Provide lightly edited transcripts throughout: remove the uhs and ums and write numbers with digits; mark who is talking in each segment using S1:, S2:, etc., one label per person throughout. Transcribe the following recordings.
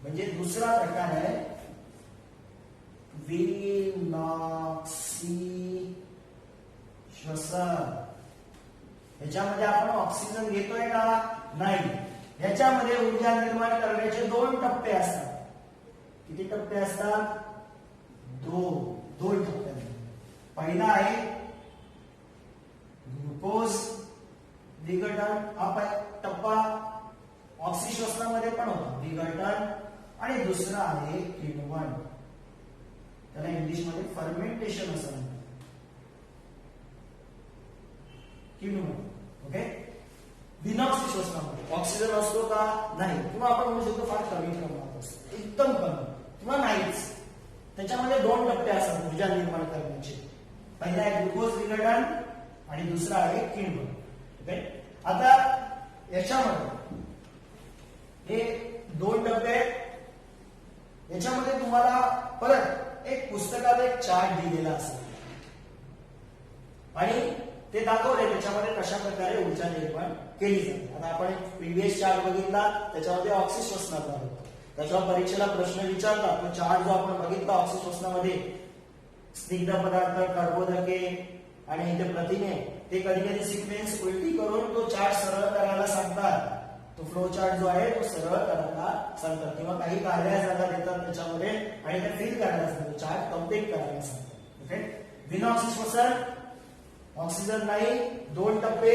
S1: म्हणजे दुसरा प्रकार आहे विनॉक्सी श्वसन. याच्यामध्ये आपण ऑक्सिजन घेतोय का? नाही. याच्यामध्ये ऊर्जा निर्माण करण्याचे 2 टप्पे असतात. किती टप्पे असतात? 2 टप्पे. पहिला आहे ग्लुकोज विघटन. हा टप्पा ऑक्सिश्वसनामध्ये पण होतो, विघटन. आणि दुसरा आहे किण्वन. त्याला इंग्लिशमध्ये फर्मेंटेशन असं म्हणतात. किण्वन. ओके. विनॉक्सी श्वसनामध्ये ऑक्सिजन असतो का? नाही. किंवा आपण म्हणू शकतो फार कमी प्रमाणात असतो, एकदम कमी किंवा नाहीच. त्याच्यामध्ये 2 टप्पे असतात ऊर्जा निर्माण करण्याचे. पहिला आहे ग्लुकोज विघटन आणि दुसरा आहे किण्वन. ओके. आता याच्यामध्ये हे 2 टप्पे आहेत. याच्यामध्ये तुम्हाला परत एक पुस्तकात एक चार्ट दिलेला असेल आणि ते दाखवले त्याच्यामध्ये कशा प्रकारे ऊर्जा निर्माण केली जाते. आता आपण एक प्रिव्हियस चार्ट बघितला, त्याच्यामध्ये ऑक्सिश्वसनाचा होता. त्याच्यावर परीक्षेला प्रश्न विचारतात. तो चार्ट जो आपण बघितला ऑक्सिश्वसनामध्ये स्निग्ध पदार्थ, कर्बोदके आणि इथे प्रथिने, ते कधी कधी सिक्वेन्स उलटी करून तो चार्ट सरळ करायला सांगतात. तो फ्लो चार्ट जो आहे तो सरळ करायला सांगतात किंवा काही कार्य जागा देतात त्याच्यामध्ये आणि ते फिल करायला सांगतात, चार्ट कम्प्लीट करायला सांगतात. ओके. विनॉक्सी श्वसन, ऑक्सिजन नाही, 2 टप्पे,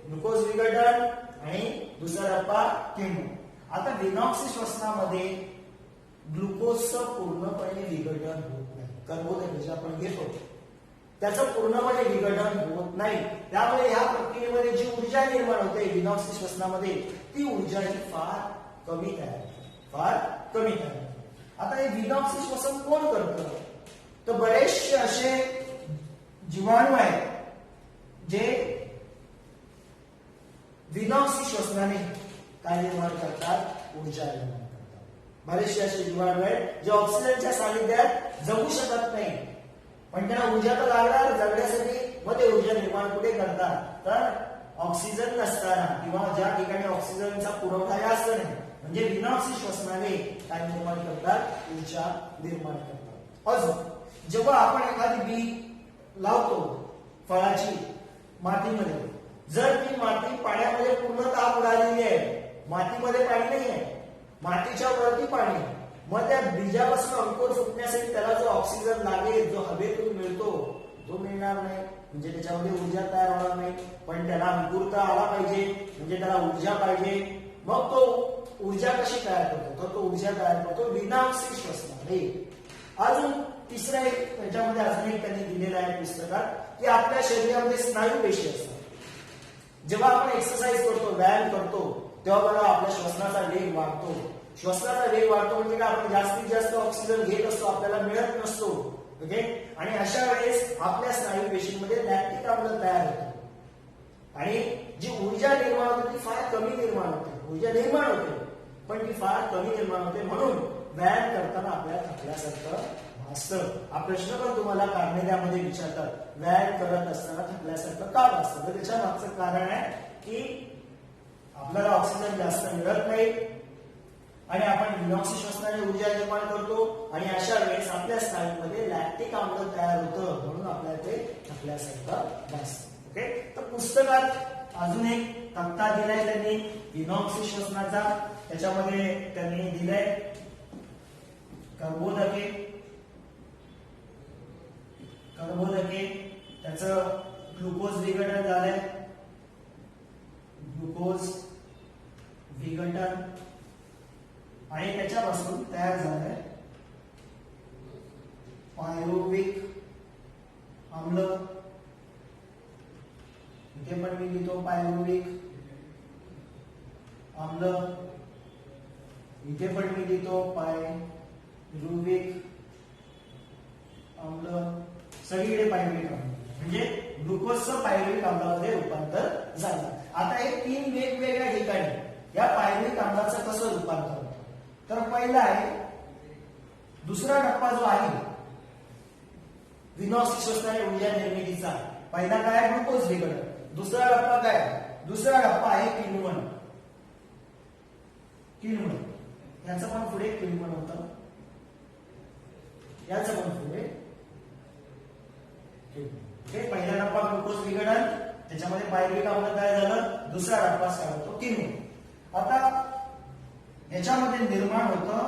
S1: ग्लुकोज विघटन आणि दुसरा टप्पा किण्वन. आता विनॉक्सी श्वसनामध्ये ग्लुकोजचं पूर्णपणे विघटन होत नाही. कर्बोदके जे आपण घेतो त्याचं पूर्णपणे विघटन होत नाही. त्यामुळे या प्रक्रियेमध्ये जी ऊर्जा निर्माण होते विनॉक्सी श्वसनामध्ये, ती ऊर्जा ही फार कमी तयार होते. आता हे विनॉक्सी श्वसन कोण करतं? तर बरेचसे असे जीवाणू आहेत जे विनॉक्सी श्वसनाने काय निर्माण करतात? ऊर्जा निर्माण करतात. बरेचसे असे जीवाणू आहेत जे ऑक्सिजनच्या सानिध्यात जगू शकत नाही, पण त्यांना ऊर्जा तर लागणार जगण्यासाठी. मग ते ऊर्जा निर्माण कुठे करतात? तर ऑक्सिजन नसताना किंवा ज्या ठिकाणी ऑक्सिजनचा पुरवठा जास्त नाही, म्हणजे विनॉक्सी श्वसनाने काय निर्माण करतात? ऊर्जा निर्माण करतात. अजून जेव्हा आपण एखादी बी लावतो फळाची मातीमध्ये, जर ती माती पाण्यामध्ये पूर्णतः बुडालेली आहे, मातीमध्ये पाणी नाही आहे, मातीच्या वरती पाणी, मग त्या बीजापासून अंकुर फुटण्यासाठी त्याला जो ऑक्सिजन लागेल, जो हवेतून मिळतो, तो मिळणार नाही. म्हणजे त्याच्यामध्ये ऊर्जा तयार होणार नाही. पण त्याला अंकुरता आला पाहिजे, म्हणजे त्याला ऊर्जा पाहिजे. मग तो ऊर्जा कशी तयार करतो? तर तो ऊर्जा तयार करतो विनॉक्सी श्वसनाने. अजून तिसरा एक त्याच्यामध्ये अजून एक त्यांनी दिलेला आहे पुस्तकात की आपल्या शरीरामध्ये स्नायू पेशी असतात. जेव्हा आपण एक्सरसाइज करतो, व्यायाम करतो, तेव्हा बघा आपल्या श्वसनाचा वेग वाढतो. श्वसनाचा वेग वाढतो म्हणजे काय? आपण जास्तीत जास्त ऑक्सिजन घेत असतो, आपल्याला मिळत नसतो. ओके. आणि अशा वेळेस आपल्या स्नायू पेशींमध्ये लॅक्टिक आम्ल तयार होतो आणि जी ऊर्जा निर्माण होते ती फार कमी निर्माण होते. ऊर्जा निर्माण होते पण ती फार कमी निर्माण होते. म्हणून व्यायाम करताना आपल्याला थकल्यासारखं भासतं. हा प्रश्न पण तुम्हाला कार्मेद्यामध्ये विचारतात, व्यायाम करत असताना थकल्यासारखं का भासतं? तर त्याच्या मागचं कारण आहे की आपल्याला ऑक्सिजन जास्त मिळत नाही आणि आपण विनॉक्सी श्वसनाने ऊर्जा निर्माण करतो आणि अशा वेळेस आपल्या स्नायूमध्ये लॅक्टिक आम्ल तयार होतं, म्हणून आपल्याला ते थकल्यासारखं भासतं. ओके. तर पुस्तकात अजून एक तक्ता दिलाय त्यांनी विनॉक्सी श्वसनाचा. त्याच्यामध्ये त्यांनी दिलंय कर्बोदके, त्याचं ग्लुकोज विघटन झालंय, ग्लुकोज विघटन आणि त्याच्यापासून तयार झालंय पायरुविक आम्ल. इथे पण मी लिहितो पायरुविक आम्ल, इथे पण मी लिहितो पायरुविक आम्ल, सगळीकडे पायरुविक आम्ल. म्हणजे ग्लुकोजचं पायरुविक आम्लामध्ये रूपांतर झालं. आता हे 3 वेगवेगळ्या ठिकाणी या पायरुविक आम्लाचं कसं रूपांतर होतं? तर पहिला आहे दुसरा टप्पा जो आहे विनॉक्सी श्वसनाने ऊर्जा निर्मितीचा. पहिला काय? ग्लुकोज विघटन. दुसरा टप्पा काय? दुसरा टप्पा आहे किण्वन. याचं पण पुढे किण्वन होतं, याचं पण पुढे हे पहिला टप्पा ग्लुकोज विघटन, त्याच्यामध्ये पायरुव्हिक आम्ल तयार झालं, दुसरा टप्पा काय होतो किण्वन. आता याच्यामध्ये निर्माण होतं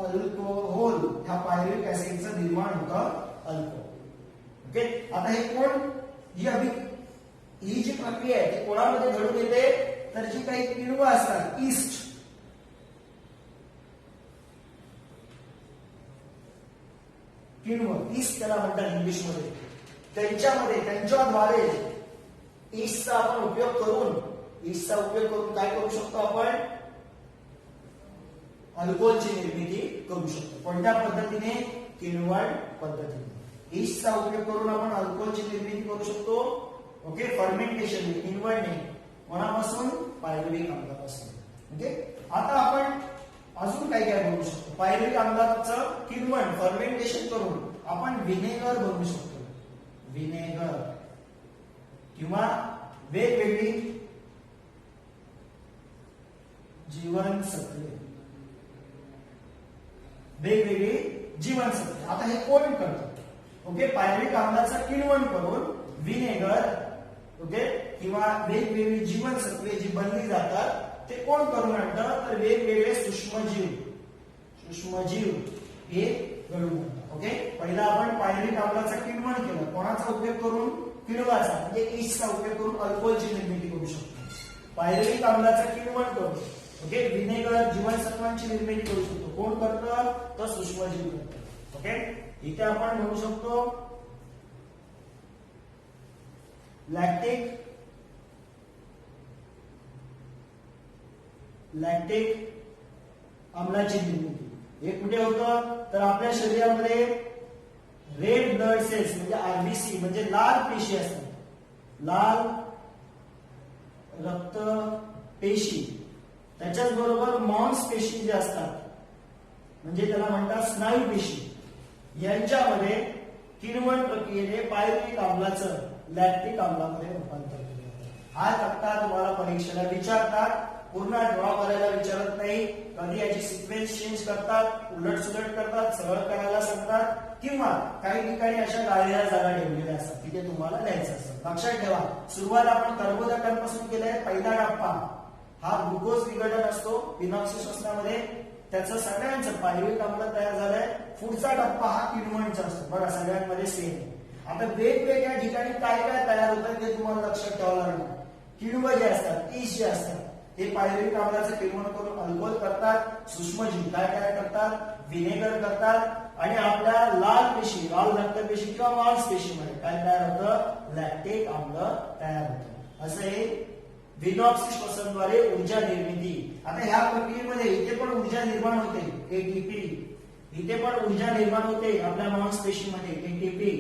S1: अल्कोहोल, ह्या पायरुव्हिक ऍसिडचं निर्माण होतं अल्कोहोल. ओके, आता हे कोण ही जी प्रक्रिया आहे ती कोणामध्ये घडून येते, तर जी काही किण्व असतात ईस्ट, किण्व ईस्ट त्याला म्हणतात इंग्लिश मध्ये, त्यांच्याद्वारे ईस्टचा आपण उपयोग करून काय करू शकतो आपण, अल्कोहोलची निर्मिती करू शकतो. कोणत्या पद्धतीने, किण्वन पद्धतीने. ईस्टचा उपयोग करून आपण अल्कोहोलची निर्मिती करू शकतो. ओके, फर्मेंटेशन, किण्वणे, कोणापासून, पायरुव्हिक आम्लापासून. ओके, आता आपण अजून काय काय बनवू शकतो. पायरुव्हिक आम्लाचं किण्वन फर्मेंटेशन करून आपण व्हिनेगर बनवू शकतो, व्हिनेगर, किंवा वेगवेगळी जीवनसत्वे, आता हे कोण करतं. ओके, पायरुव्हिक आम्लाचं किण्वन करून व्हिनेगर, ओके, किंवा वेगवेगळी जीवनसत्वे जी बनली जातात ते कोण करून आणतं, तर वेगवेगळे सूक्ष्मजीव हे घडून आणतात. ओके, पहिला आपण पायरुव्हिक आम्लाचं किण्वन केलं, कोणाचा उपयोग करून, किण्वाचा म्हणजे ईस्टचा उपयोग करून अल्कोहोलची निर्मिती करू शकतो. पायरुव्हिक आम्लाचं किण्वन करून, ओके, व्हिनेगर, जीवनसत्वांची निर्मिती करू शकतो. कोण करतं, तर सूक्ष्मजीव करतात. ओके, इथे आपण म्हणू शकतो लॅक्टिक आम्लाची निर्मिती. हे कुठे होतं, तर आपल्या शरीरामध्ये रेड ब्लड सेल्स म्हणजे आरबीसी म्हणजे लाल पेशी असतात, लाल रक्त पेशी, त्याच्याच बरोबर मांस पेशी जे असतात म्हणजे त्याला म्हणतात स्नायू पेशी, यांच्यामध्ये किण्वन प्रक्रियेने पायरुव्हिक आम्लाचं लॅक्टिक आम्लामध्ये रूपांतर केलं जातं. हा तक्ता तुम्हाला परीक्षेला विचारतात, पूर्ण ड्रॉ करायला विचारत नाही. कधी याची सिक्वेन्स चेंज करतात, उलट सुलट करतात, सरळ करायला सांगतात, किंवा काही ठिकाणी अशा गाळलेल्या जागा ठेवलेल्या असतात तिथे तुम्हाला लिहायचं असतं. लक्षात ठेवा, सुरुवात आपण कर्बोदकांपासून केलंय. पहिला टप्पा हा ग्लुकोज विघटन असतो फिनॉक्सी श्वसनामध्ये, त्याचं सगळ्यांचं पायरुव्हिक आम्ल तयार झालंय. पुढचा टप्पा हा किण्वनचा असतो. बघा सगळ्यांमध्ये सेम. आता वेगवेगळ्या ठिकाणी काय काय तयार होतं ते तुम्हाला लक्षात ठेवावं लागणार. किण्व जे असतात, ईस्ट जे असतात, ते पायरुव्हिक आम्लाचं किण्वन करून अल्कोहोल करतात. सूक्ष्मजीव काय काय करतात, व्हिनेगर करतात, आणि आपल्या लाल पेशी, लाल रक्तपेशी किंवा मांसपेशीमध्ये काय तयार होतं, लॅक्टिक आम्ल तयार होतं. असं हे व्हिनॉक्सी श्वसनाद्वारे ऊर्जा निर्मिती. आता ह्या प्रक्रियेमध्ये इथे पण ऊर्जा निर्माण होते, एटीपी, इथे पण ऊर्जा निर्माण होते आपल्या मांसपेशीमध्ये एटीपी,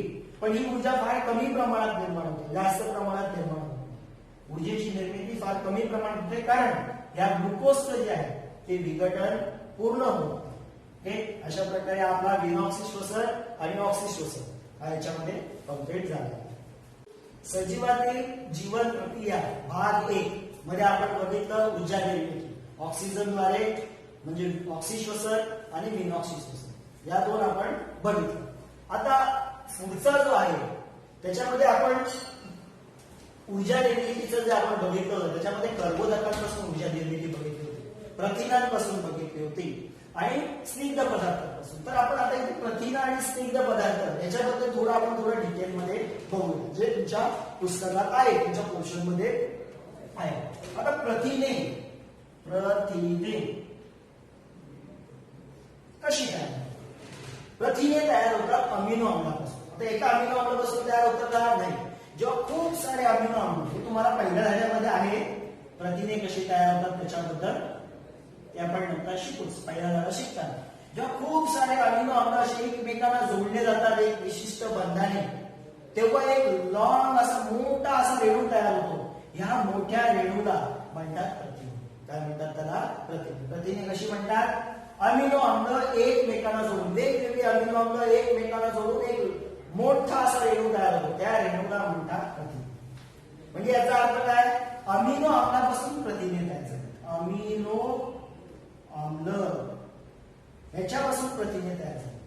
S1: पण ही ऊर्जा फार कमी प्रमाणात निर्माण होते, जास्त प्रमाणात निर्माण होते. ऊर्जेची निर्मिती फार कमी प्रमाणात होते, कारण या ग्लुकोजचं जे आहे ते विघटन पूर्ण होत. अशा प्रकारे आपला व्हिनॉक्सी श्वसन आणि ऑक्सी श्वसन हा याच्यामध्ये कम्प्लीट झाला. सजीवातील जीवन प्रक्रिया भाग 1 मध्ये आपण बघितलं ऊर्जा निर्मिती ऑक्सिजनद्वारे म्हणजे ऑक्सी श्वसन आणि व्हिनॉक्सी श्वसन, या दोन आपण बघितलं. आता पुढचा जो आहे त्याच्यामध्ये आपण ऊर्जा निर्मितीचं जे आपण बघितलं त्याच्यामध्ये कर्बोदकांपासून ऊर्जा निर्मिती बघितली होती, प्रथिनांपासून बघितली होती आणि स्निग्ध पदार्थांपासून. तर आपण आता इथे प्रथिन आणि स्निग्ध पदार्थ याच्याबद्दल थोडं डिटेलमध्ये बघूया, जे तुमच्या पुस्तकात आहे, तुमच्या पोर्शन मध्ये आहे. आता प्रथिने कशी तयार होतात? प्रथिने तयार होतात अमिनो आम्लापासून. आता एका अमिनो आम्लापासून तयार होतं का? नाही. जेव्हा खूप सारे अमिनो आम्ल, हे तुम्हाला पहिल्या धड्यामध्ये आहे, प्रथिने कशी तयार होतात त्याच्याबद्दल ते आपण नंतर शिकूच, पहिला धडा शिकताना. जेव्हा खूप सारे अमिनो आम्ल असे एकमेकांना जोडले जातात एक विशिष्ट बंधाने, तेव्हा एक लॉंग असा मोठा असा रेणू तयार होतो. ह्या मोठ्या रेणूला म्हणतात प्रथिने. काय म्हणतात त्याला? प्रथिने. प्रथिने कशी म्हणतात? अमिनो आम्ल एकमेकांना जोडून, वेगवेगळे अमिनो आम्ल एकमेकांना जोडून एक मोठा असा रेणू तयार होतो, त्या रेणूला म्हणतात प्रथिने. म्हणजे याचा अर्थ काय? अमिनो आम्लापासून प्रथिने तयार झाले. अमिनो आम्ल ह्याच्यापासून प्रथिने तयार झाली,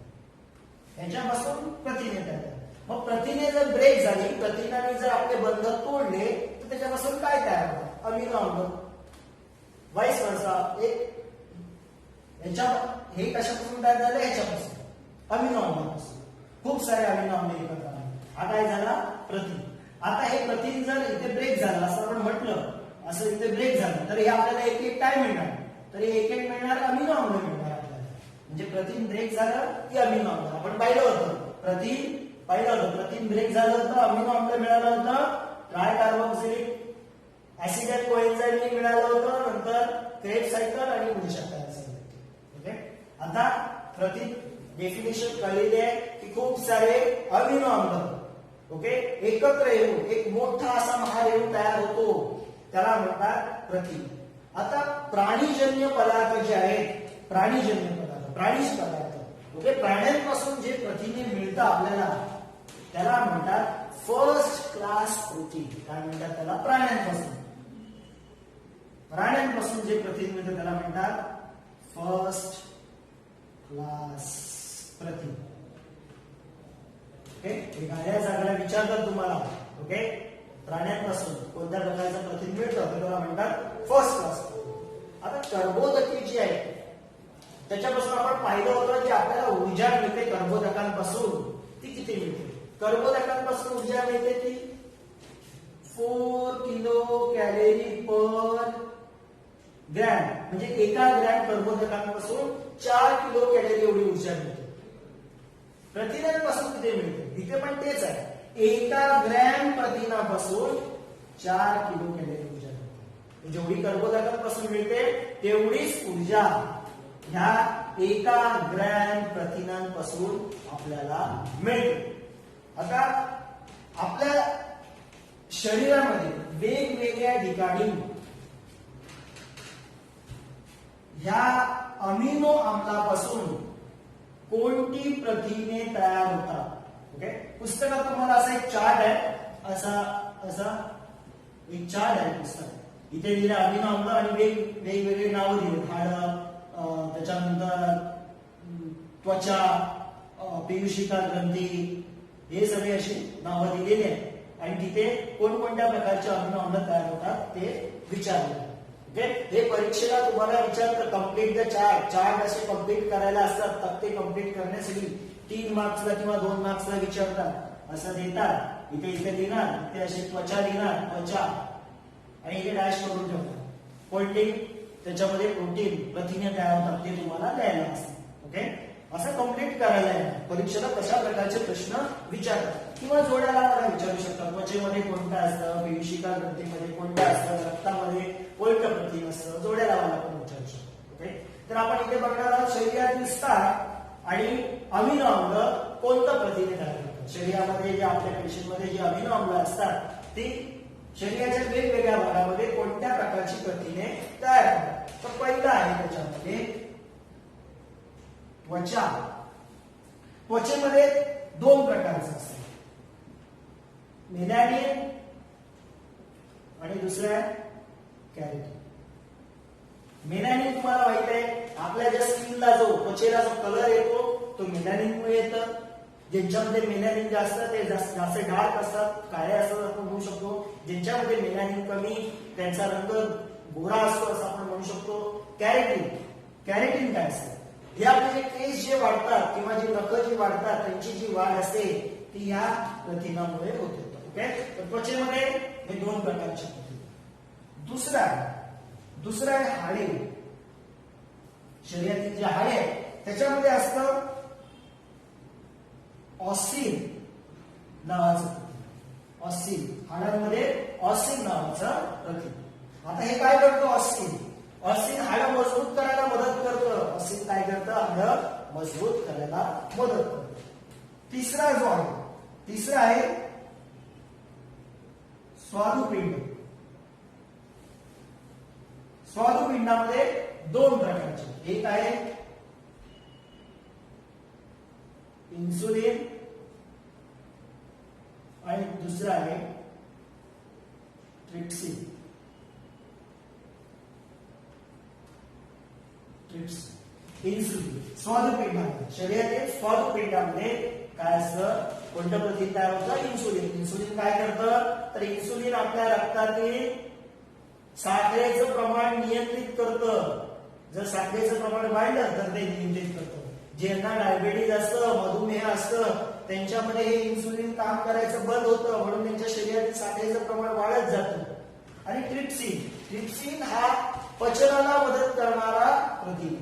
S1: ह्याच्यापासून प्रथिने तयार झाली. मग प्रथिने जर ब्रेक झाली, प्रथिनाने जर आपले बंध तोडले तर त्याच्यापासून काय तयार होतं? अमिनो आम्ल. वाईस वर्सा. हे कशापासून तयार झालं? ह्याच्यापासून, अमिनो आम्लापासून. खूप सारे अमिनो आम्ल एकत्र आले. हा काय झाला? प्रथिन. आता हे प्रथिन जर इथे ब्रेक झालं असं आपण म्हटलं, असं इथे ब्रेक झालं तर हे आपल्याला एक एक काय मिळणार? तर हे एक एक मिळणार अमिनो आम्ल मिळणार आपल्याला. म्हणजे प्रथिन ब्रेक झालं की अमिनो आम्ल. आपण पाहिलं होतं प्रथिन ब्रेक झालं होतं, अमिनो आम्ल मिळालं होतं, ट्राय कार्बोक्सिलिक ऍसिड अँड कोएन्झाइम मिळालं होतं, नंतर क्रेब्स सायकल आणि ऊर्जा तयार झाली. ओके, आता प्रथिन डेफिनेशन कळलेली आहे की खूप सारे अमिनो आम्ल ओके एकत्र येऊन एक मोठा असा महारेणू तयार होतो, त्याला म्हणतात प्रथिन. आता प्राणीजन्य पदार्थ जे आहेत, प्राणीज पदार्थ ओके, प्राण्यांपासून जे प्रथिने मिळतं आपल्याला त्याला म्हणतात फर्स्ट क्लास प्रोटीन. काय म्हणतात त्याला? प्राण्यांपासून जे प्रथिन मिळतं त्याला म्हणतात फर्स्ट क्लास प्रथिन. ओके, हे गाड्या जागला विचारतात तुम्हाला. ओके, प्राण्यांपासून कोणत्या प्रकारचं प्रथिन मिळतं त्याला म्हणतात फर्स्ट क्लास. आता कर्बोदके जी आहे त्याच्यापासून आपण पाहिलं होतं की आपल्याला ऊर्जा मिळते कर्बोदकांपासून. ती किती मिळते? कर्बोदकांपासून ऊर्जा मिळते ती 4 किलो कॅलरी पर ग्रॅम. म्हणजे एका ग्रॅम कर्बोदकांपासून 4 किलो कॅलरी एवढी ऊर्जा मिळते. प्रथिनांपासून किती मिळते? इथे पण तेच आहे, एका ग्रॅम प्रथिनापासून 4 किलो कॅलरी ऊर्जा मिळते. जेवढी कर्बोदकांपासून मिळते तेवढीच ऊर्जा ह्या एका ग्रॅम प्रथिनांपासून आपल्याला मिळते. आता आपल्या शरीरामध्ये वेगवेगळ्या ठिकाणी ह्या अमिनो आम्लापासून कोणती प्रथिने तयार होतात? ओके, पुस्तकात तुम्हाला असा एक चार्ट आहे, असा एक चार्ट आहे पुस्तक. इथे दिले अमिनो आम्ल आणि वेगवेगळे नावं दिले. हाड, त्याच्यानंतर त्वचा, पीयूषिका ग्रंथी, हे सगळे अशी नावं दिलेली आहेत आणि तिथे कोणकोणत्या प्रकारचे अमिनो आम्ल तयार होतात ते विचारले. ओके, हे परीक्षेला तुम्हाला विचारतं कंप्लीट द चार्ट असे कंप्लीट करायला असतात. तक्ते कंप्लीट करण्यासाठी 3 मार्क्सला किंवा 2 मार्क्सला विचारतात, असं देतात. इथे लिहिणार, इथे असे त्वचा लिहिणार, त्वचा, आणि इथे डॅश करून ठेवतात. कोणते त्याच्यामध्ये प्रोटीन प्रथिने तयार होतात ते तुम्हाला द्यायला असतात. ओके, असं कंप्लीट करायला आहे. परीक्षेला कशा प्रकारचे प्रश्न विचारतात किंवा जोड्या लावायला विचारू शकतात. त्वचेमध्ये कोणतं असतं, पीयूषिका ग्रंथीमध्ये कोणतं असतं, रक्तामध्ये कोणतं प्रथिन असतं, जोड्या लावायला पण विचारू शकतो. ओके, तर आपण इथे बघणार आहोत शरीरातील स्टार आणि अमिनो आम्ल कोणतं प्रथिने तयार करतात. शरीरामध्ये जे आपल्या पेशींमध्ये जे अमिनो आम्ल असतात ती शरीराच्या वेगवेगळ्या भागामध्ये कोणत्या प्रकारची प्रथिने तयार करतात. तर पहिलं आहे त्याच्यामध्ये त्वचा. त्वचेमध्ये 2 प्रकारचे असतात, मेलॅनिन आणि दुसरं आहे कॅरोटीन. मेलॅनिन तुम्हाला माहित आहे, आपल्या ज्या स्किनला जो त्वचेला जो कलर येतो तो मेलॅनिनमुळे येतं. ज्यांच्यामध्ये मेलॅनिन जास्त ते जास्त डार्क असतात, काळे असतात आपण म्हणू शकतो. ज्यांच्यामध्ये मेलॅनिन कमी त्यांचा रंग गोरा असतो असं आपण म्हणू शकतो. कॅरोटीन काय असतं? हे आपले जे केस जे वाढतात किंवा जी नखं जी वाढतात त्यांची जी वाढ असते ती या प्रथिनामुळे होते. ओके, तर त्वचेमध्ये हे 2 प्रकारचे प्रथिन. दुसरं आहे हाडे. शरीरातील जे हाडे त्याच्यामध्ये असतं ऑसिन नावाचं प्रथिन. ऑसिन, हाडांमध्ये ऑसिन नावाचं प्रथिन. आता हे काय करतो ऑसिन? ऑसिन हाडं मजबूत करायला मदत करतं. ऑसिन काय करतं? हाडं मजबूत करायला मदत करतं. तिसरा आहे स्वादुपिंड. स्वादुपिंडामध्ये 2 प्रकारचे, एक आहे इन्सुलिन आणि दुसरा आहे ट्रिप्सिन. इन्सुलिन स्वादुपिंडामध्ये, शरीरातील स्वादुपिंडामध्ये काय असतं, कोणतं प्रथिन तयार होतं, इन्सुलिन. इन्सुलिन काय करतं, तर इन्सुलिन आपल्या रक्तातील साखरेचं प्रमाण नियंत्रित करतं. जर साखरेचं प्रमाण वाढलं तर ते नियंत्रित करतं. ज्यांना डायबिटीज असतं, मधुमेह असतं, त्यांच्यामध्ये हे इन्सुलिन काम करायचं बंद होतं, म्हणून त्यांच्या शरीरातील साखरेचं प्रमाण वाढत जातं. आणि ट्रिप्सिन, ट्रिप्सिन हा पचनाला मदत करणारा प्रथिन,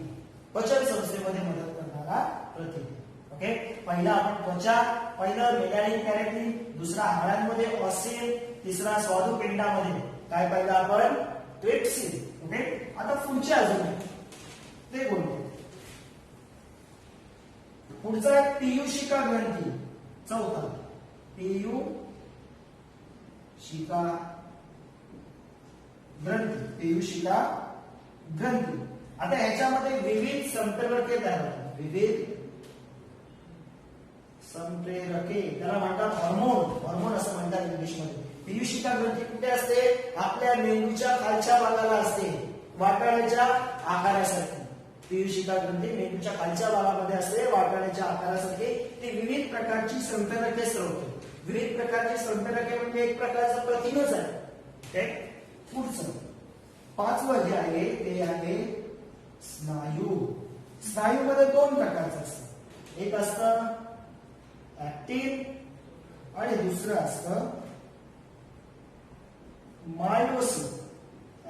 S1: पचन संस्थेमध्ये मदत करणारा प्रथिन. ओके, पहिला आपण त्वचा, पहिलं मेलॅनिन कॅरेटिन, दुसरा हाडांमध्ये ऑसिन, तिसरा स्वादुपिंडामध्ये काय पाहिलं आपण, ट्रिप्सिन. ओके, आता पुढचे अजून ते बोलतो. पुढचा आहे पीयूषिका ग्रंथी, चौथा पीयूषिका ग्रंथी, पीयूषिका ग्रंथी. आता ह्याच्यामध्ये विविध संप्रेरके तयार होतात, विविध संप्रेरके, त्याला म्हणतात हार्मोन, हार्मोन असं म्हणतात इंग्लिशमध्ये. पीयूषिका ग्रंथी कुठे असते, आपल्या मेंदूच्या खालच्या भागाला असते, वाटाण्याच्या आकारासारखी. पीयूषिका ग्रंथी मेंदूच्या खालच्या भागामध्ये असते, वाटाण्याच्या आकारासारखी. ती विविध प्रकारची संप्रेरके स्रवते. विविध प्रकारची संप्रेरके म्हणजे एक प्रकारचं प्रथिनच आहे. पुढचं पाचवं जे आहे ते आहे स्नायू. स्नायूमध्ये दोन प्रकारचं असतं, एक असतं ऍक्टिन आणि दुसरं असतं मायोसिन.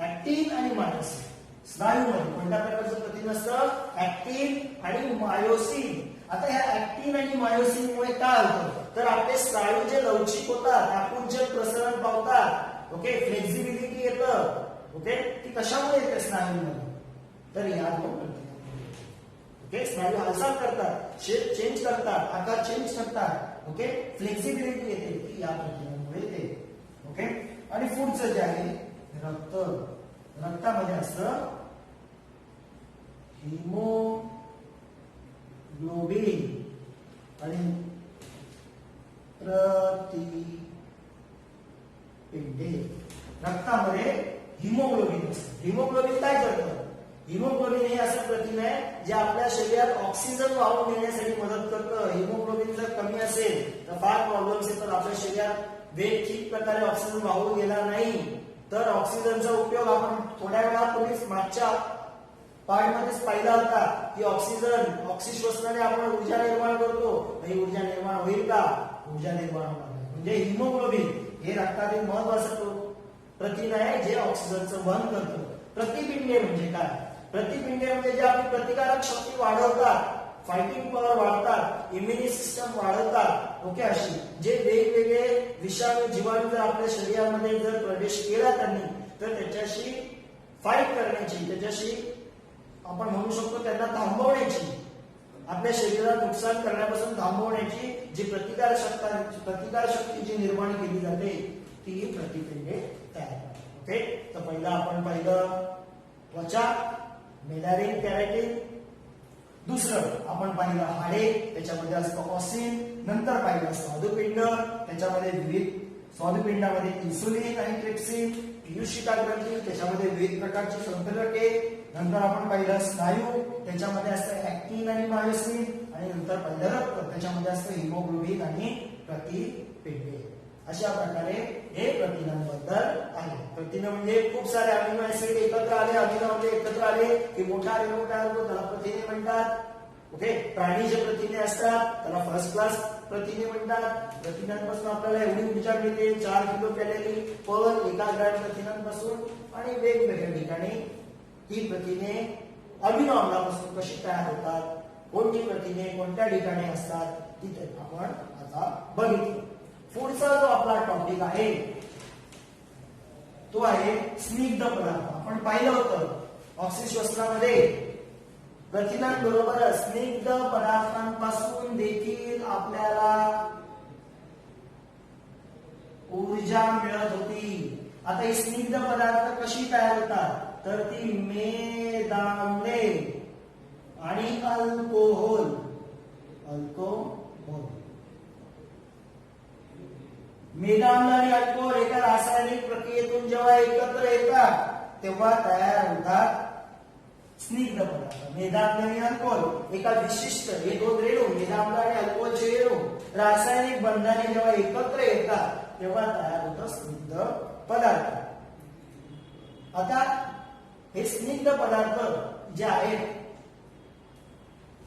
S1: ऍक्टिन आणि मायोसिन स्नायूमध्ये कोणत्या प्रकारचं प्रथिन असतं, ऍक्टिन आणि मायोसिन. आता ह्या ऍक्टिन आणि मायोसिन मुळे काय होतं, तर आपले स्नायू जे लवचिक होतात, आकुंचन प्रसरण पावतात, ओके, फ्लेक्झिबिलिटी येतं. ओके, ती कशामुळे येते स्नायूमध्ये, तर या दोन प्रथिनांमुळे. ओके, स्नायू हालचाल करतात, शेप चेंज करतात, आकार चेंज करतात. ओके, फ्लेक्झिबिलिटी येते ती या प्रथिनांमुळे येते. ओके, आणि पुढचं जे आहे रक्त. रक्तामध्ये असतं हिमोग्लोबिन आणि प्रतिपिंडे. रक्तामध्ये हिमोग्लोबिन असतं. हिमोग्लोबिन काय करतं, हिमोग्लोबिन हे असं प्रथिन आहे जे आपल्या शरीरात ऑक्सिजन वाहून नेण्यासाठी मदत करतं. हिमोग्लोबिन जर कमी असेल तर फार प्रॉब्लेम्स येतात. आपल्या शरीरात वेग ठीक प्रकारे ऑक्सिजन वाहून गेला नाही तर ऑक्सिजनचा उपयोग आपण थोड्या वेळापूर्वीच मागच्या पार्टमध्येच पाहिला होता की ऑक्सिश्वसनाने आपण ऊर्जा निर्माण करतो. ही ऊर्जा निर्माण होईल का, ऊर्जा निर्माण होणार नाही. म्हणजे हिमोग्लोबिन हे रक्तातील महत्वाचं प्रथिन आहे जे ऑक्सिजनचं वहन करतं. प्रतिपिंडे म्हणजे काय, प्रतिपिंडे म्हणजे जे आपली प्रतिकारक शक्ती वाढवतात, फायटिंग पॉवर वाढतात, इम्युनिटी सिस्टम वाढवतात. ओके, अशी जे वेगवेगळे विषाणू जीवाणू जर आपल्या शरीरामध्ये जर प्रवेश केला त्यांनी तर त्याच्याशी फाईट करण्याची, त्याच्याशी आपण म्हणू शकतो त्यांना थांबवण्याची, आपल्या शरीराला नुकसान करण्यापासून थांबवण्याची जी प्रतिकार शक्ती जी निर्माण केली जाते ती प्रतिपिंडे तयार करतात. ओके, तर पहिला आपण पाहिलं त्वचा, मेलॅनिन कॅरेटिन. दुसरं आपण पाहिलं हाडे, त्याच्यामध्ये असतं ऑसिन. नंतर पाहिलं स्वादुपिंड, त्याच्यामध्ये विविध स्वादुपिंडामध्ये इन्सुलिन आणि ट्रिप्सिन. पीयूषिका ग्रंथी, त्याच्यामध्ये विविध प्रकारची संप्रेरके. नंतर आपण पाहिलं स्नायू, त्याच्यामध्ये असतं ऍक्टिन आणि मायोसिन. आणि नंतर पाहिलं रक्त, त्याच्यामध्ये असतं हिमोग्लोबिन आणि प्रतिपिंडे. अशा प्रकारे हे प्रथिनांबद्दल आहे. प्रथिन म्हणजे खूप सारे अमिनो ऍसिड एकत्र आले, अमिनो आम्ल एकत्र आले की मोठा रेणू तयार होतो, त्याला प्रथिने म्हणतात. ओके, प्राणी जे प्रथिने असतात त्याला फर्स्ट क्लास प्रथिने म्हणतात. प्रथिनांपासून आपल्याला एवढी ऊर्जा मिळते, 4 किलो कॅलरी पर एका ग्रॅम प्रथिनांपासून. आणि वेगवेगळ्या ठिकाणी ही प्रथिने अमिनो आम्लापासून कशी तयार होतात, कोणती प्रथिने कोणत्या ठिकाणी असतात तिथे आपण आता बघितलं. पुढचा जो आपला टॉपिक आहे तो आहे स्निग्ध पदार्थ. आपण पाहिलं होतं ऑक्सिश्वसनामध्ये प्रथिनांबरोबर स्निग्ध पदार्थांपासून देखील आपल्याला ऊर्जा मिळत होती. आता ही स्निग्ध पदार्थ कशी तयार होतात तर ती मेदाम्ले आणि अल्कोहोल. मेदाम्ल आणि अल्कोहोल एका रासायनिक प्रक्रियेतून जेव्हा एकत्र येतात तेव्हा तयार होतात स्निग्ध पदार्थ मेदाम्ल आणि अल्कोहोल एका विशिष्ट हे दोन रेणू मेदाम्ल आणि अल्कोहोलचे रेणू रासायनिक बंधाने जेव्हा एकत्र येतात तेव्हा तयार होतं स्निग्ध पदार्थ. आता हे स्निग्ध पदार्थ जे आहेत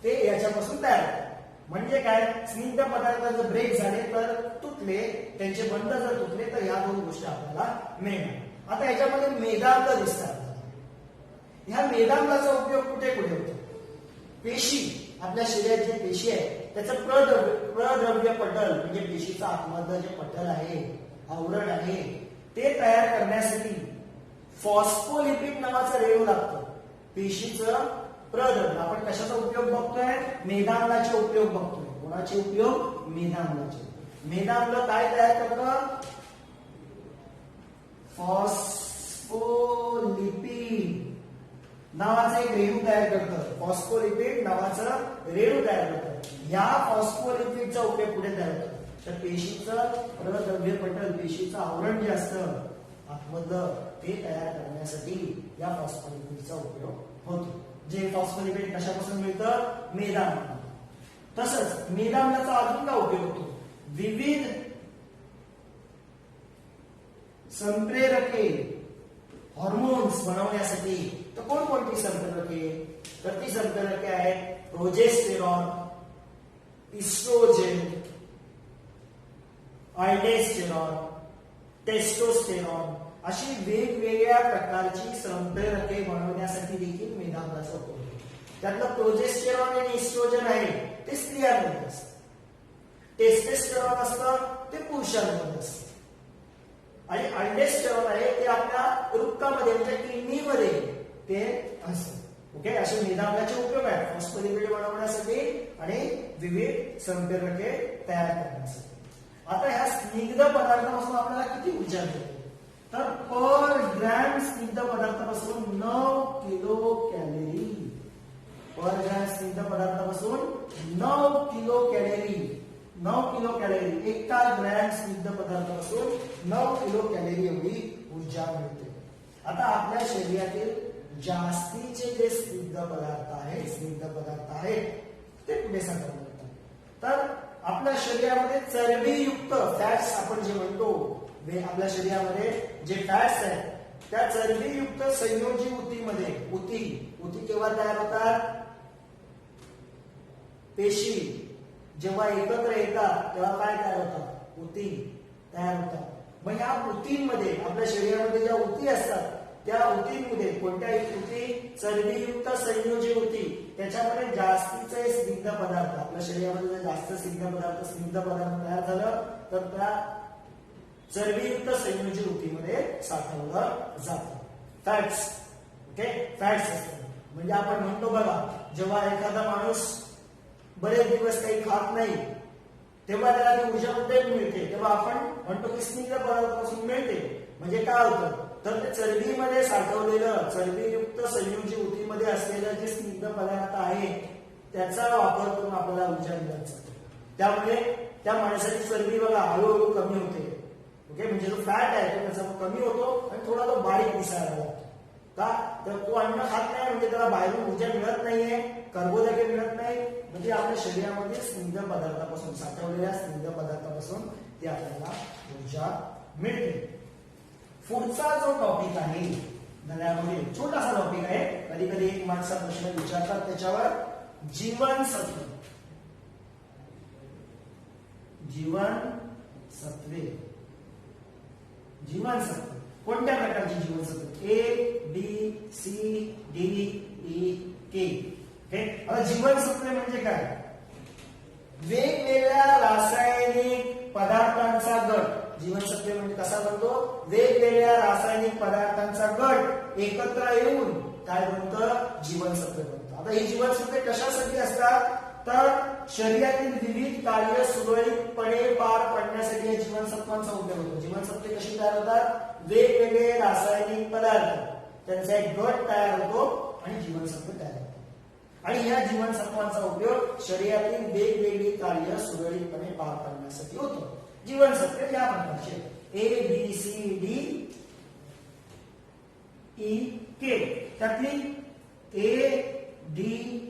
S1: ते याच्यापासून तयार होतात. म्हणजे काय, स्निग्ध पदार्थ जर ब्रेक झाले तर तुटले, त्यांचे बंध जर तुटले तर ह्या दोन गोष्टी आपल्याला मिळणार. आता याच्यामध्ये मेदाम्ल दिसतात. ह्या मेदाम्लाचा उपयोग कुठे कुठे होतो? पेशी, आपल्या शरीरात जे पेशी आहे त्याचं प्रद्रव्य पटल म्हणजे पेशीचा आतमधलं जे पटल आहे, आवरण आहे, ते तयार करण्यासाठी फॉस्फोलिपिड नावाचं रेणू लागतं. पेशीचं प्रद्रव्य आपण कशाचा उपयोग बघतोय? मेदाम्लाचे उपयोग बघतोय. कोणाचे उपयोग? मेदाम्लाचे. मेदाम्ल काय तयार करतं? फॉस्फोलिपिड नावाचं एक रेणू तयार करतं. फॉस्फोलिपिड नावाचं रेणू तयार करतं. या फॉस्फोलिपिडचा उपयोग कुठे तयार होतो? तर पेशीचं प्रद्रव्य पटल, पेशीचं आवरण जे असतं आतमधलं ते तयार करण्यासाठी या फॉस्फोलिपिडचा उपयोग होतो. जे फॉस्फोलिपिड कशापासून मिळतं? मेदाम्ल. तसंच मेदाम्लाचा अजून काय उपयोग होतो? विविध संप्रेरके हॉर्मोन्स बनवण्यासाठी. तर कोणकोणती संप्रेरके? तर ती संप्रेरके आहेत प्रोजेस्टेरॉन, इस्ट्रोजेन, अल्डोस्टेरॉन, टेस्टोस्टेरॉन अशी वेगवेगळ्या प्रकारची संप्रेरके बनवण्यासाठी देखील मेदाम्लाचा उपयोग होतो. त्यातलं प्रोजेस्टेरॉन आणि इस्ट्रोजन आहे ते स्त्रियांमध्ये असतं. टेस्टोस्टेरॉन असतं ते पुरुषांमध्ये असतं. आणि अल्डोस्टेरॉन आहे ते आपल्या वृक्कामध्ये म्हणजे किडनीमध्ये ते असतं. ओके, असे मेदाम्लाचे उपयोग आहेत फॉस्फोलिपिड बनवण्यासाठी आणि विविध संप्रेरके तयार करण्यासाठी. आता ह्या स्निग्ध पदार्थापासून आपल्याला किती ऊर्जा मिळते? तर पर ग्रॅम स्निग्ध पदार्थापासून 9 किलो कॅलरी. पर ग्रॅम स्निग्ध पदार्थापासून 9 किलो कॅलरी. 9 किलो कॅलरी एका ग्रॅम स्निग्ध पदार्थापासून 9 किलो कॅलरी एवढी ऊर्जा मिळते. आता आपल्या शरीरातील जास्तीचे जे स्निग्ध पदार्थ आहेत ते कुठे साठवले जातात? तर आपल्या शरीरामध्ये चरबीयुक्त फॅट्स आपण जे म्हणतो, आपल्या शरीरामध्ये जे फॅट्स आहेत त्या चरबीयुक्त संयोजी ऊतीमध्ये ऊती केव्हा तयार होतात? पेशी जेव्हा एकत्र येतात तेव्हा काय तयार होतात? ऊती तयार होतात. मग या ऊतींमध्ये आपल्या शरीरामध्ये ज्या ऊती असतात त्या ऊतींमध्ये कोणत्याही ऊती चरबीयुक्त संयोजी ऊती त्याच्यामध्ये जास्तीचे स्निग्ध पदार्थ आपल्या शरीरामध्ये जर जास्त स्निग्ध पदार्थ तयार झालं तर त्या चरबीयुक्त संयोजी ऊतीमध्ये साठवलं जातं. फॅट्स. ओके, फॅट्स असतात. म्हणजे आपण म्हणतो बघा, जेव्हा एखादा माणूस बरेच दिवस काही खात नाही तेव्हा त्याला ती ऊर्जा कुठे मिळते? तेव्हा आपण म्हणतो की स्निग्ध पदार्थापासून मिळते. म्हणजे काय होतं? तर ते चरबीमध्ये साठवलेलं चरबीयुक्त संयोजी ऊतीमध्ये असलेलं जे स्निग्ध पदार्थ आहे त्याचा वापर करून आपल्याला ऊर्जा मिळत जाते. त्यामुळे त्या माणसाची चरबी बघा हळूहळू कमी होते. ओके, म्हणजे जो फॅट आहे तो त्याचा कमी होतो आणि थोडा तो बारीक दिसायला लागतो. का? तर तो अन्न खात नाही म्हणजे त्याला बाहेरून ऊर्जा मिळत नाहीये, कर्बोदके मिळत नाही. म्हणजे आपल्या शरीरामध्ये स्निग्ध पदार्थापासून साठवलेल्या स्निग्ध पदार्थापासून ती आपल्याला ऊर्जा मिळते. पुढचा जो टॉपिक आहे नव्यामध्ये छोटासा टॉपिक आहे, कधी कधी एक मार्कचा प्रश्न विचारतात त्याच्यावर, जीवनसत्व. जीवनसत्व कोणत्या प्रकारची जीवनसत्व? ए, बी, सी, डी, ई, के. आता जीवनसत्व म्हणजे काय? वेगवेगळ्या रासायनिक पदार्थांचा गट. जीवनसत्व म्हणजे कसा बनतो? वेगवेगळ्या रासायनिक पदार्थांचा गट एकत्र येऊन काय बनतं? जीवनसत्व बनतं. आता ही जीवनसत्वे कशासाठी असतात? तर शरीरातील विविध कार्य सुरळीतपणे पार पाडण्यासाठी या जीवनसत्वांचा उपयोग होतो. जीवनसत्वे कशी तयार होतात? वेगवेगळे रासायनिक पदार्थ त्यांचा एक गट तयार होतो आणि जीवनसत्व तयार होतात. आणि या जीवनसत्वांचा उपयोग शरीरातील वेगवेगळी कार्य सुरळीतपणे पार पाडण्यासाठी होतो. जीवनसत्वे या प्रकारचे ए, बी, सी, डी, ई, के. त्यातली ADEK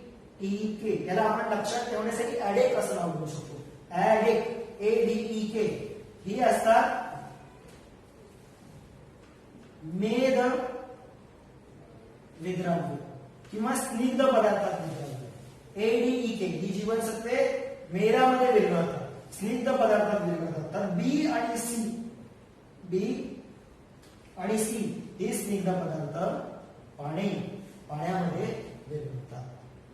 S1: याला आपण लक्षात ठेवण्यासाठी ऍडेक असं नाव देऊ शकतो. ऍडेक ADEK ही असतात मेद विद्राव्य किंवा स्निग्ध पदार्थात विद्राव्य. ADEK ही जीवनसत्वे मेदामध्ये विरघळतात, स्निग्ध पदार्थात विरघळतात. तर बी आणि सी हे स्निग्ध पदार्थ पाण्यामध्ये विरघळतात.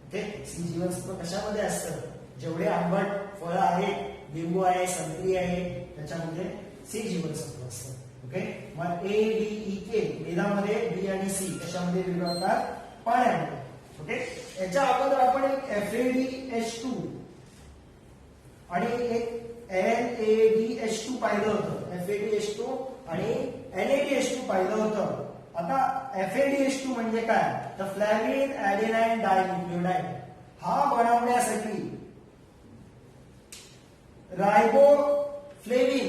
S1: ओके, सी जीवनसत्व कशामध्ये असतं? जेवढे आंबट फळं आहेत, लिंबू आहे, संत्री आहे, त्याच्यामध्ये सी जीवनसत्व असतं. ओके, मग ADEK मेदामध्ये, बी आणि सी कशामध्ये विरघळतात? पाण्यामध्ये. ओके, याच्या अगोदर आपण एक FADH2 आणि एक NADH2 पाहिलं होतं. FADH2 आणि NADH2 पाहिलं होतं. आता FADH2 म्हणजे काय? तर फ्लॅव्हिन ऍडेनाइन डायन्यूक्लियोटाइड हा बनवण्यासाठी रायबोफ्लेविन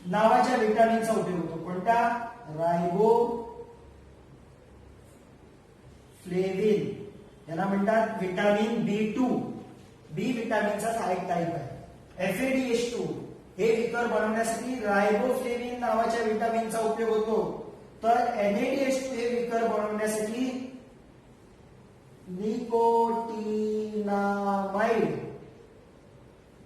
S1: नावाच्या विटामिनचा उपयोग होतो. कोणता? रायबोफ्लेविन, याला म्हणतात विटामिन B2. बी विटामिनचा हा एक टाईप आहे. FADH2 हे विकर बनवण्यासाठी रायबोफ्लेविन नावाच्या विटामिनचा उपयोग होतो. तर NADH2 हे विकर बनवण्यासाठी निकोटिनामाइड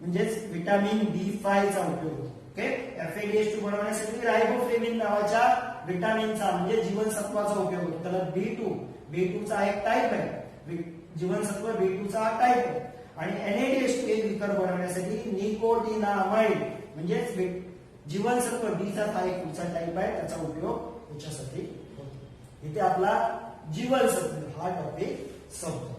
S1: म्हणजेच विटामिन B5 चा उपयोग होतो. ओके, FADH2 बनवण्यासाठी रायबोफ्लेविन नावाच्या विटामिनचा म्हणजे जीवनसत्वाचा उपयोग होतो. त्याला B2 चा एक टाईप आहे. जीवनसत्व B2 चा हा टाईप आहे. आणि NADH2 हे विकर बनवण्यासाठी निकोटिनामाइड म्हणजेच जीवनसत्व B चा हा एक पुढचा टाईप आहे, त्याचा उपयोग याच्यासाठी होतो. इथे आपला जीवनसत्व हा टॉपिक संपतो.